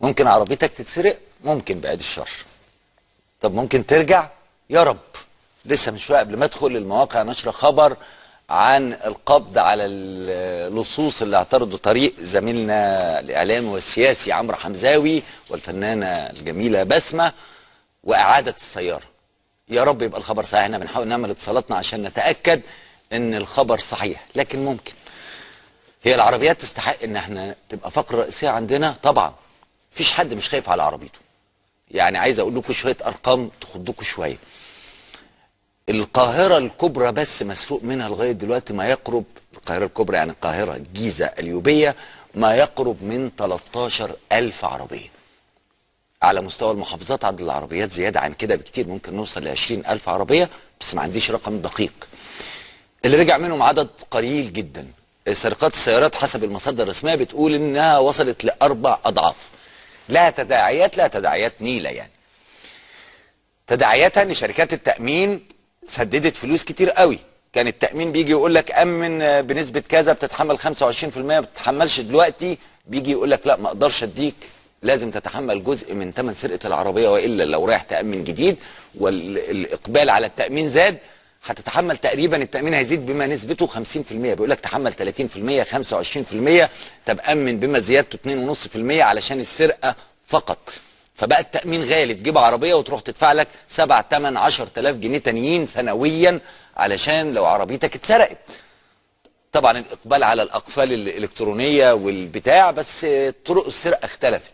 ممكن عربيتك تتسرق، ممكن بعد الشر. طب ممكن ترجع؟ يا رب. لسه من شويه قبل ما ادخل المواقع نشر خبر عن القبض على اللصوص اللي اعترضوا طريق زميلنا الاعلامي والسياسي عمرو حمزاوي والفنانه الجميله بسمه واعاده السياره. يا رب يبقى الخبر صحيح. احنا بنحاول نعمل اتصالاتنا عشان نتاكد ان الخبر صحيح، لكن ممكن. هي العربيات تستحق ان احنا تبقى فقره رئيسيه عندنا طبعا. مفيش حد مش خايف على عربيته. يعني عايز اقول لكم شويه ارقام تخضكم شويه. القاهره الكبرى بس مسروق منها لغايه دلوقتي ما يقرب، القاهره الكبرى يعني القاهره، الجيزه، اليوبيه، ما يقرب من 13,000 عربيه. على مستوى المحافظات عدد العربيات زياده عن كده بكتير، ممكن نوصل ل 20,000 عربيه، بس ما عنديش رقم دقيق. اللي رجع منهم عدد قليل جدا. سرقات السيارات حسب المصادر الرسميه بتقول انها وصلت ل4 اضعاف. لها تداعيات، لها تداعيات نيله يعني. تداعياتها ان شركات التامين سددت فلوس كتير قوي. كان التامين بيجي يقول لك امن بنسبه كذا، بتتحمل 25%، ما بتتحملش. دلوقتي بيجي يقول لك لا ما اقدرش اديك، لازم تتحمل جزء من ثمن سرقه العربيه، والا لو رايح تامن جديد والاقبال على التامين زاد هتتحمل تقريبا، التامين هيزيد بما نسبته 50%. بيقول لك تحمل 30%، 25%، طب امن بما زيادته 2.5% علشان السرقه فقط. فبقى التامين غالي، تجيب عربيه وتروح تدفع لك 7 8 10,000 جنيه تانيين سنويا علشان لو عربيتك اتسرقت. طبعا الاقبال على الاقفال الالكترونيه والبتاع، بس طرق السرقه اختلفت.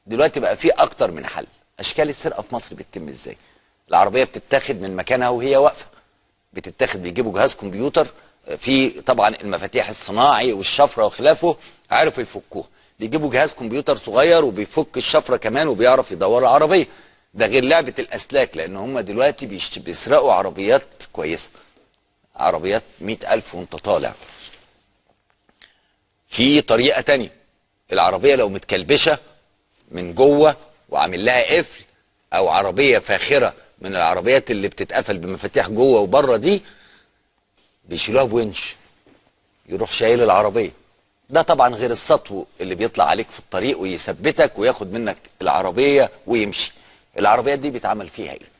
دلوقتي بقى في اكتر من حل. اشكال السرقه في مصر بتتم ازاي؟ العربيه بتتاخد من مكانها وهي واقفه، بتتاخد، بيجيبوا جهاز كمبيوتر في طبعا المفاتيح الصناعي والشفره وخلافه، عرفوا يفكوها. بيجيبوا جهاز كمبيوتر صغير وبيفك الشفره كمان وبيعرف يدور العربيه. ده غير لعبه الاسلاك، لان هم دلوقتي بيسرقوا عربيات كويسه، عربيات 100,000 وانت طالع. في طريقه تانية، العربيه لو متكلبشه من جوه وعامل لها قفل، او عربيه فاخره من العربيات اللي بتتقفل بمفاتيح جوه وبره دي، بيشيلوها بونش يروح شايل العربيه. ده طبعا غير السطو اللي بيطلع عليك في الطريق ويثبتك وياخد منك العربيه ويمشي. العربيات دي بيتعمل فيها ايه؟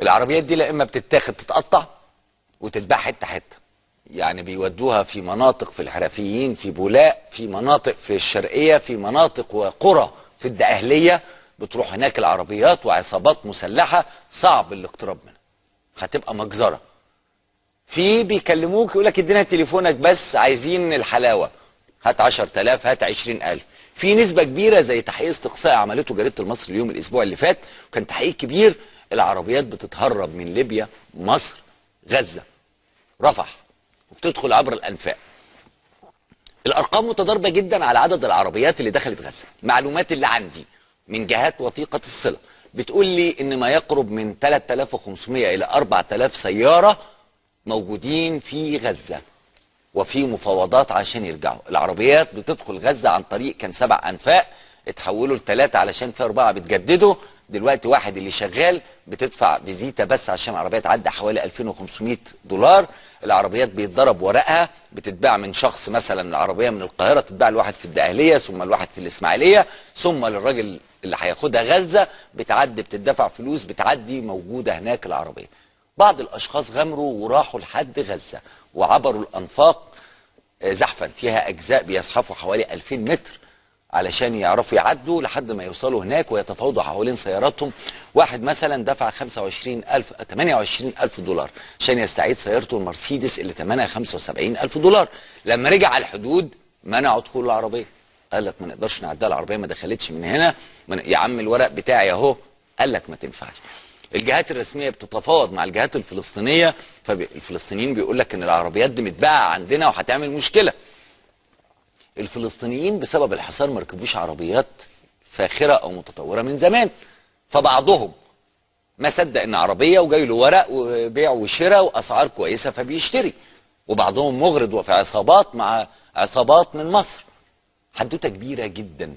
العربيات دي لا اما بتتاخد تتقطع وتتباع حته حته، يعني بيودوها في مناطق في الحرفيين، في بولاق، في مناطق في الشرقيه، في مناطق وقرى في الدقهليه، بتروح هناك العربيات وعصابات مسلحه صعب الاقتراب منها، هتبقى مجزره. في بيكلموك يقول لك ادينا تليفونك بس عايزين الحلاوه، هات 10,000، هات 20,000. في نسبه كبيره زي تحقيق استقصائي عملته جريده المصري اليوم الاسبوع اللي فات، وكان تحقيق كبير، العربيات بتتهرب من ليبيا، مصر، غزه، رفح، وبتدخل عبر الانفاق. الارقام متضاربه جدا على عدد العربيات اللي دخلت غزه. المعلومات اللي عندي من جهات وثيقه الصله بتقول لي ان ما يقرب من 3,500 الى 4,000 سياره موجودين في غزه، وفي مفاوضات عشان يرجعوا. العربيات بتدخل غزه عن طريق كان 7 انفاق، اتحولوا ل3 علشان في 4 بتجددوا. دلوقتي واحد اللي شغال بتدفع فيزيتا بس عشان العربيه تعدي حوالي 2,500 دولار. العربيات بيتضرب ورقها، بتتباع من شخص، مثلا العربيه من القاهره تتباع لواحد في الدقهليه، ثم لواحد في الاسماعيليه، ثم للراجل اللي هياخدها غزه، بتعدي بتدفع فلوس، بتعدي موجوده هناك العربيه. بعض الاشخاص غامروا وراحوا لحد غزه وعبروا الانفاق زحفا، فيها اجزاء بيزحفوا حوالي 2000 متر علشان يعرفوا يعدوا لحد ما يوصلوا هناك ويتفاوضوا حوالين سياراتهم. واحد مثلا دفع 28,000 دولار عشان يستعيد سيارته المرسيدس اللي ثمنها 75,000 دولار. لما رجع على الحدود منعوا دخول العربيه، قال لك ما نقدرش نعدها، العربيه ما دخلتش من هنا، يا عم الورق بتاعي اهو، قال لك ما تنفعش. الجهات الرسميه بتتفاوض مع الجهات الفلسطينيه، فالفلسطينيين بيقول لك ان العربيات دي متباعه عندنا وهتعمل مشكله. الفلسطينيين بسبب الحصار ما ركبوش عربيات فاخره او متطوره من زمان، فبعضهم ما صدق ان عربيه وجاي له ورق وبيع وشراء واسعار كويسه فبيشتري، وبعضهم مغرض وفي عصابات مع عصابات من مصر. حدوته كبيره جدا